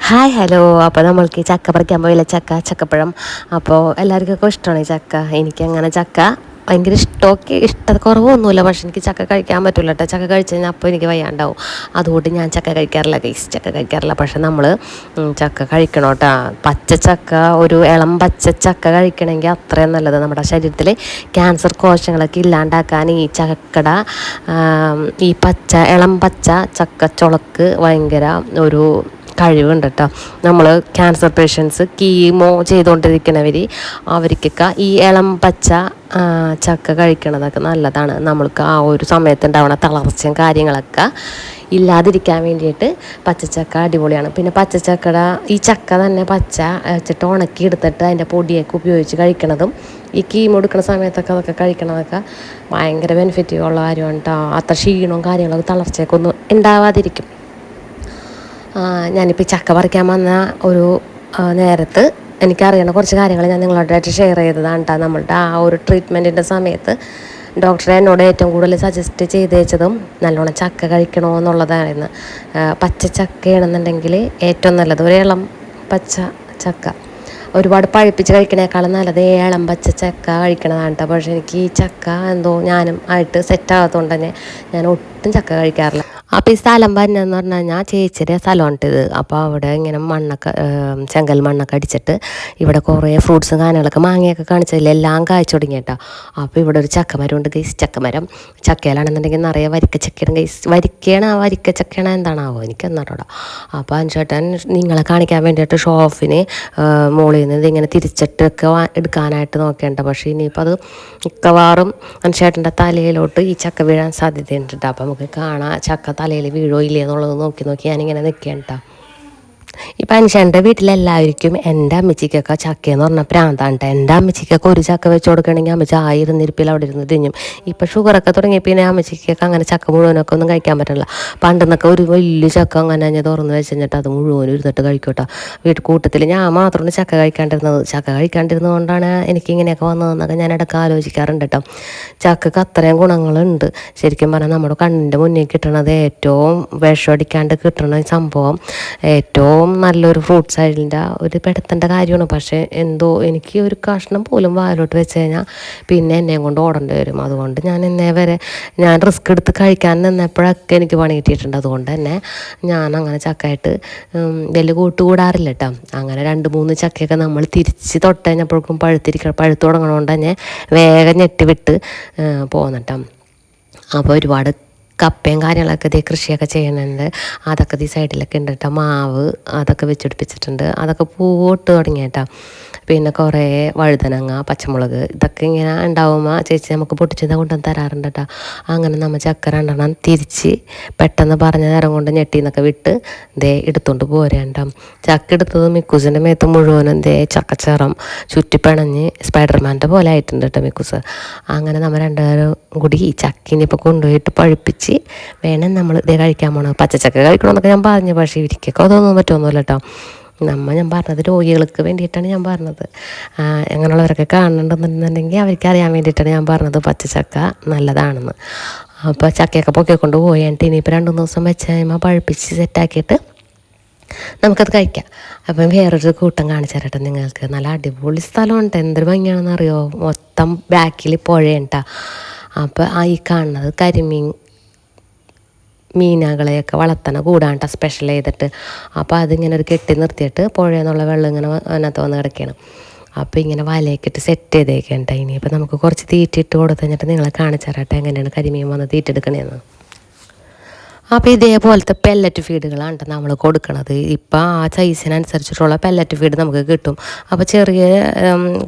Hi hello. അപ്പോൾ നമ്മൾക്ക് ഈ ചക്ക പറിക്കാൻ പോയില്ല, ചക്കപ്പഴം. അപ്പോൾ എല്ലാവർക്കും ഇഷ്ടമാണ് ഈ ചക്ക. എനിക്കങ്ങനെ ചക്ക ഭയങ്കര ഇഷ്ടക്കുറവൊന്നുമില്ല. പക്ഷെ എനിക്ക് ചക്ക കഴിക്കാൻ പറ്റില്ല കേട്ടോ. ചക്ക കഴിച്ച് കഴിഞ്ഞാൽ അപ്പോൾ എനിക്ക് വയ്യാണ്ടാവും. അതുകൊണ്ട് ഞാൻ ചക്ക കഴിക്കാറില്ല ഗൈസ്, ചക്ക കഴിക്കാറില്ല. പക്ഷെ നമ്മൾ ചക്ക കഴിക്കണം കേട്ടോ. പച്ചച്ചക്ക, ഒരു ഇളം പച്ചച്ചക്ക കഴിക്കണമെങ്കിൽ അത്രയും നല്ലത്. നമ്മുടെ ശരീരത്തിൽ ക്യാൻസർ കോശങ്ങളൊക്കെ ഇല്ലാണ്ടാക്കാൻ ഈ ചക്കട ഈ ഇളം പച്ച ചക്കച്ചുളക്ക് ഭയങ്കര ഒരു കഴിവുണ്ട് കേട്ടോ. നമ്മൾ ക്യാൻസർ പേഷ്യൻസ്, കീമോ ചെയ്തുകൊണ്ടിരിക്കുന്നവർ, അവർക്കൊക്കെ ഈ ഇളം പച്ച ചക്ക കഴിക്കണതൊക്കെ നല്ലതാണ്. നമ്മൾക്ക് ആ ഒരു സമയത്തുണ്ടാവണ തളർച്ചയും കാര്യങ്ങളൊക്കെ ഇല്ലാതിരിക്കാൻ വേണ്ടിയിട്ട് പച്ചച്ചക്ക അടിപൊളിയാണ്. പിന്നെ പച്ചച്ചക്കട ഈ ചക്ക തന്നെ പച്ച വെച്ചിട്ട് ഉണക്കി എടുത്തിട്ട് അതിൻ്റെ പൊടിയൊക്കെ ഉപയോഗിച്ച് കഴിക്കണതും ഈ കീമോ എടുക്കുന്ന സമയത്തൊക്കെ അതൊക്കെ കഴിക്കണതൊക്കെ ഭയങ്കര ബെനിഫിറ്റ് ഉള്ള കാര്യമാണ് കേട്ടോ. അത്ര ക്ഷീണവും കാര്യങ്ങളൊക്കെ തളർച്ചയൊക്കെ ഒന്നും ഉണ്ടാവാതിരിക്കും. ഞാനിപ്പോൾ ചക്ക പറിക്കാൻ വന്ന ഒരു നേരത്ത് എനിക്കറിയണ കുറച്ച് കാര്യങ്ങൾ ഞാൻ നിങ്ങളോടായിട്ട് ഷെയർ ചെയ്തതാണ് കേട്ടോ. നമ്മളുടെ ആ ഒരു ട്രീറ്റ്മെൻറ്റിൻ്റെ സമയത്ത് ഡോക്ടറെ എന്നോട് ഏറ്റവും കൂടുതൽ സജസ്റ്റ് ചെയ്ത് വെച്ചതും നല്ലോണം ചക്ക കഴിക്കണമെന്നുള്ളതായിരുന്നു. പച്ച ചക്കയാണെന്നുണ്ടെങ്കിൽ ഏറ്റവും നല്ലത് ഒരു ഇളം പച്ച ചക്ക. ഒരുപാട് പഴുപ്പിച്ച് കഴിക്കണേക്കാളും നല്ലത് ഇളം പച്ച ചക്ക കഴിക്കണതാണ് കേട്ടോ. പക്ഷേ എനിക്ക് ഈ ചക്ക എന്തോ ഞാനും ആയിട്ട് സെറ്റാകാത്തതുകൊണ്ട് തന്നെ ഞാൻ ഒട്ടും ചക്ക കഴിക്കാറില്ല. അപ്പോൾ ഈ സ്ഥലം പറഞ്ഞതെന്ന് പറഞ്ഞു കഴിഞ്ഞാൽ ചേച്ചിയുടെ സ്ഥലമുണ്ട് ഇത്. അപ്പോൾ അവിടെ ഇങ്ങനെ ചെങ്കൽ മണ്ണൊക്കെ അടിച്ചിട്ട് ഇവിടെ കുറേ ഫ്രൂട്ട്സും കാര്യങ്ങളൊക്കെ മാങ്ങയൊക്കെ കാണിച്ചതിൽ എല്ലാം കായ്ച്ചു തുടങ്ങി കേട്ടോ. അപ്പോൾ ഇവിടെ ഒരു ചക്കമരമുണ്ട് ഗൈസ്. ചക്കയിലാണെന്നുണ്ടെങ്കിൽ നിറയെ വരിക്കച്ചക്കയാണ് ഗൈസ്. വരിക്കച്ചക്കയാണ് എന്താണാവോ എനിക്കെന്നറിയാം. അപ്പോൾ അഞ്ചേട്ടൻ നിങ്ങളെ കാണിക്കാൻ വേണ്ടിയിട്ട് ഷോപ്പിന് മുകളിൽ നിന്ന് ഇതിങ്ങനെ തിരിച്ചിട്ടൊക്കെ എടുക്കാനായിട്ട് നോക്കേണ്ട. പക്ഷേ ഇനിയിപ്പോൾ അത് മിക്കവാറും അഞ്ചേട്ടൻ്റെ തലയിലോട്ട് ഈ ചക്ക വീഴാൻ സാധ്യതയുണ്ട് കേട്ടോ. അപ്പോൾ നമുക്ക് കാണാം ചക്ക തലയിൽ വീഴോ ഇല്ലേ എന്നുള്ളത് നോക്കി ഞാനിങ്ങനെ നിൽക്കുകയാണ് കേട്ടോ. ഇപ്പം അനുഷേൻ്റെ വീട്ടിലെല്ലാവർക്കും എൻ്റെ അമ്മച്ചിക്കൊക്കെ ചക്കയെന്ന് പറഞ്ഞാൽ പ്രാന്താണ് കേട്ടോ. എൻ്റെ അമ്മച്ചിക്കൊക്കെ ഒരു ചക്ക വെച്ച് കൊടുക്കണമെങ്കിൽ അമ്മച്ചി ആയിരുന്നിരിപ്പിൽ അവിടെ ഇരുന്ന് തിന്നും. ഇപ്പം ഷുഗറൊക്കെ തുടങ്ങി പിന്നെ അമ്മച്ചിക്കൊക്കെ അങ്ങനെ ചക്ക മുഴുവനൊക്കെ ഒന്നും കഴിക്കാൻ പറ്റില്ല. പണ്ടെന്നൊക്കെ ഒരു വലിയ ചക്ക അങ്ങനെ ഞാൻ തുറന്ന് വെച്ച് കഴിഞ്ഞിട്ട് അത് മുഴുവനും ഇരുന്നിട്ട് കഴിക്കട്ടോ. കൂട്ടത്തിൽ ഞാൻ മാത്രമാണ് ചക്ക കഴിക്കാണ്ടിരുന്നതുകൊണ്ടാണ് എനിക്കിങ്ങനെയൊക്കെ വന്നതെന്നൊക്കെ ഞാൻ ഇടയ്ക്ക് ആലോചിക്കാറുണ്ട് കേട്ടോ. ചക്കക്ക് അത്രയും ഗുണങ്ങളുണ്ട്. ശരിക്കും പറഞ്ഞാൽ നമ്മുടെ കണ്ണിൻ്റെ മുന്നിൽ കിട്ടണത് ഏറ്റവും വിഷമടിക്കാണ്ട് കിട്ടണ സംഭവം, ഏറ്റവും നല്ലൊരു ഫ്രൂട്ട്സ് അതിൻ്റെ ഒരു പെടുത്തേണ്ട കാര്യമാണ്. പക്ഷേ എന്തോ എനിക്ക് ഒരു കഷ്ണം പോലും വായിലോട്ട് വെച്ച് കഴിഞ്ഞാൽ പിന്നെ എന്നെയും കൊണ്ട് ഓടേണ്ടി വരും. അതുകൊണ്ട് ഞാൻ റിസ്ക് എടുത്ത് കഴിക്കാൻ നിന്നപ്പോഴൊക്കെ എനിക്ക് പണി കിട്ടിയിട്ടുണ്ട്. അതുകൊണ്ട് തന്നെ ഞാൻ അങ്ങനെ ചക്കയായിട്ട് വലിയ കൂടാറില്ല കേട്ടോ. അങ്ങനെ 2-3 ചക്കയൊക്കെ നമ്മൾ തിരിച്ച് തൊട്ട് കഴിഞ്ഞപ്പോഴേക്കും പഴുത്ത് തുടങ്ങണതുകൊണ്ട് തന്നെ വേഗം ഞെട്ടിവിട്ട് പോകുന്നുട്ടോ. അപ്പോൾ ഒരുപാട് കപ്പയും കാര്യങ്ങളൊക്കെ ഇതേ കൃഷിയൊക്കെ ചെയ്യുന്നുണ്ട്. അതൊക്കെ ഈ സൈഡിലൊക്കെ ഉണ്ട് കേട്ടോ. മാവ് അതൊക്കെ വെച്ചുപിടിപ്പിച്ചിട്ടുണ്ട്. അതൊക്കെ പൂവിട്ട് തുടങ്ങി കേട്ടോ. പിന്നെ കുറേ വഴുതനങ്ങ, പച്ചമുളക് ഇതൊക്കെ ഇങ്ങനെ ഉണ്ടാവുമ്പോൾ ചേച്ചി നമുക്ക് പൊട്ടിച്ചത് കൊണ്ടുവന്ന് തരാറുണ്ട് കേട്ടോ. അങ്ങനെ നമ്മൾ ചക്ക 2 തിരിച്ച് പെട്ടെന്ന് പറഞ്ഞ നേരം കൊണ്ട് ഞെട്ടിന്നൊക്കെ വിട്ട് എടുത്തുകൊണ്ട് പോരേണ്ട. ചക്ക എടുത്തത് മിക്കൂസിൻ്റെ മേത്ത് മുഴുവനും ചക്കച്ചറം ചുറ്റിപ്പിണഞ്ഞ് സ്പൈഡർമാൻ്റെ പോലെ ആയിട്ടുണ്ട് കേട്ടോ മിക്കൂസ്. അങ്ങനെ നമ്മൾ 2 പേരും കൂടി ഈ ചക്കിനിപ്പോൾ കൊണ്ടുപോയിട്ട് പഴുപ്പിച്ച് വേണം നമ്മൾ കഴിക്കാൻ പോകണം. പച്ചച്ചക്ക കഴിക്കണമെന്നൊക്കെ ഞാൻ പറഞ്ഞു. പക്ഷേ ഇരിക്കൊക്കെ അതൊന്നും പറ്റുമൊന്നുമില്ല കേട്ടോ. ഞാൻ പറഞ്ഞത് രോഗികൾക്ക് വേണ്ടിയിട്ടാണ് ഞാൻ പറഞ്ഞത്. അങ്ങനെയുള്ളവരൊക്കെ കാണുന്നുണ്ടെന്നുണ്ടെങ്കിൽ അവർക്ക് അറിയാൻ വേണ്ടിയിട്ടാണ് ഞാൻ പറഞ്ഞത് പച്ചച്ചക്ക നല്ലതാണെന്ന്. അപ്പോൾ ചക്കയൊക്കെ പൊക്കിക്കൊണ്ട് പോയിട്ട് ഇനിയിപ്പോൾ 2-3 ദിവസം വെച്ച് കഴിയുമ്പോൾ പഴുപ്പിച്ച് സെറ്റാക്കിയിട്ട് നമുക്കത് കഴിക്കാം. അപ്പം വേറൊരു കൂട്ടം കാണിച്ചു തരട്ടെ നിങ്ങൾക്ക്. നല്ല അടിപൊളി സ്ഥലമുണ്ട്. എന്തൊരു ഭംഗിയാണെന്ന് അറിയുമോ. മൊത്തം ബാക്കിൽ പുഴയുണ്ട. അപ്പോൾ ഈ കാണുന്നത് മീനുകളെയൊക്കെ വളർത്തണ കൂടാണ്ട സ്പെഷ്യൽ ചെയ്തിട്ട്. അപ്പോൾ അതിങ്ങനെ ഒരു കെട്ടി നിർത്തിയിട്ട് പുഴയെന്നുള്ള വെള്ളം ഇങ്ങനെ അതിനകത്ത് വന്ന് കിടക്കുകയാണ്. അപ്പോൾ ഇങ്ങനെ വലയൊക്കെ ഇട്ട് സെറ്റ് ചെയ്തേക്കേണ്ട. ഇനിയിപ്പോൾ നമുക്ക് കുറച്ച് തീറ്റിട്ട് കൊടുത്തു കഴിഞ്ഞിട്ട് നിങ്ങളെ കാണിച്ചു തരട്ടെ എങ്ങനെയാണ് കരിമീൻ വന്ന് തീറ്റെടുക്കണേന്ന്. അപ്പോൾ ഇതേപോലത്തെ പെല്ലറ്റ് ഫീഡുകളാണ് നമ്മൾ കൊടുക്കണത്. ഇപ്പം ആ സൈസിനനുസരിച്ചിട്ടുള്ള പെല്ലറ്റ് ഫീഡ് നമുക്ക് കിട്ടും. അപ്പോൾ ചെറിയ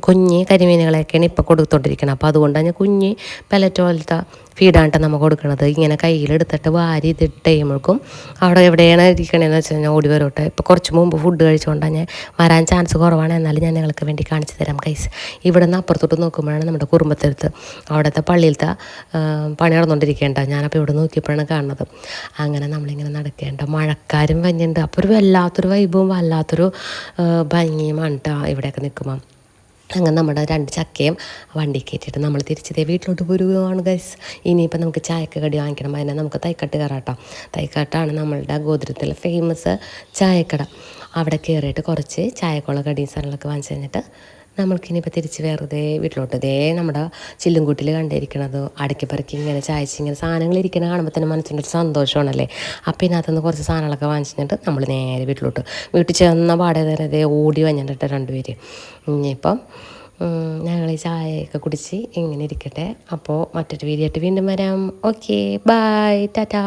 കുഞ്ഞ് കരിമീനുകളെയൊക്കെയാണ് ഇപ്പോൾ കൊടുത്തുകൊണ്ടിരിക്കണം. അപ്പോൾ അതുകൊണ്ട് തന്നെ കുഞ്ഞ് പെല്ലറ്റ് പോലത്തെ ഫീഡാണ് നമ്മൾ കൊടുക്കുന്നത്. ഇങ്ങനെ കയ്യിലെടുത്തിട്ട് വാരി ഇതിട്ട് കഴിയുമ്പോഴേക്കും അവിടെ എവിടെയാണ് ഇരിക്കണതെന്ന് വെച്ച് കഴിഞ്ഞാൽ ഓടി വരോട്ടെ. ഇപ്പോൾ കുറച്ച് മുമ്പ് ഫുഡ് കഴിച്ചുകൊണ്ടാണ് ഞാൻ വരാൻ ചാൻസ് കുറവാണ്. എന്നാലും ഞാൻ നിങ്ങൾക്ക് വേണ്ടി കാണിച്ചു തരാം ഗൈസ്. ഇവിടെ നിന്ന് അപ്പുറത്തോട്ട് നോക്കുമ്പോഴാണ് നമ്മുടെ കുടുംബത്തിലത്ത് അവിടുത്തെ പള്ളിയിലത്തെ പണി നടന്നുകൊണ്ടിരിക്കേണ്ട. ഞാനപ്പോൾ ഇവിടെ നോക്കിയപ്പോഴാണ് കാണുന്നത്. അങ്ങനെ നമ്മളിങ്ങനെ നടക്കേണ്ട. മഴക്കാരും വഞ്ഞുണ്ട്. അപ്പോൾ ഒരു വല്ലാത്തൊരു വൈബും വല്ലാത്തൊരു ഭംഗിയുമാണ് കേട്ടോ ഇവിടെയൊക്കെ നിൽക്കുമ്പം. അങ്ങനെ നമ്മുടെ 2 ചക്കയും വണ്ടി കയറ്റിയിട്ട് നമ്മൾ തിരിച്ചതേ വീട്ടിലോട്ട് പോരുകയാണ് ഗൈസ്. ഇനിയിപ്പോൾ നമുക്ക് ചായക്ക് കടി വാങ്ങിക്കണം. അതിനെ നമുക്ക് തൈക്കാട്ട് കയറാട്ടോ. തൈക്കാട്ടാണ് നമ്മളുടെ ഗോത്രത്തിലെ ഫേമസ് ചായക്കട. അവിടെ കയറിയിട്ട് കുറച്ച് ചായക്കുള്ള കടിയും സാധനങ്ങളൊക്കെ വാങ്ങിച്ച് കഴിഞ്ഞിട്ട് നമ്മൾക്കിനിയിപ്പോൾ തിരിച്ച് വെറുതെ വീട്ടിലോട്ട് ഇതേ നമ്മുടെ ചില്ലുംകൂട്ടിൽ കണ്ടിരിക്കണത് അടുക്കി പറക്കി ഇങ്ങനെ ചായച്ച് ഇങ്ങനെ സാധനങ്ങൾ ഇരിക്കണ കാണുമ്പോൾ തന്നെ മനസ്സിൻ്റെ സന്തോഷമാണല്ലേ. അപ്പം ഇതിനകത്തുനിന്ന് കുറച്ച് സാധനങ്ങളൊക്കെ വാങ്ങിച്ചിട്ട് നമ്മൾ നേരെ വീട്ടിൽ ചെന്ന പാടെ തന്നെ ഇതേ ഓടി വന്നിട്ട് 2 പേര്. ഇനിയിപ്പം ഞങ്ങൾ ഈ ചായയൊക്കെ കുടിച്ച് ഇങ്ങനെ ഇരിക്കട്ടെ. അപ്പോൾ മറ്റൊരു വീഡിയോ ആയിട്ട് വീണ്ടും വരാം. Okay, bye, Tata.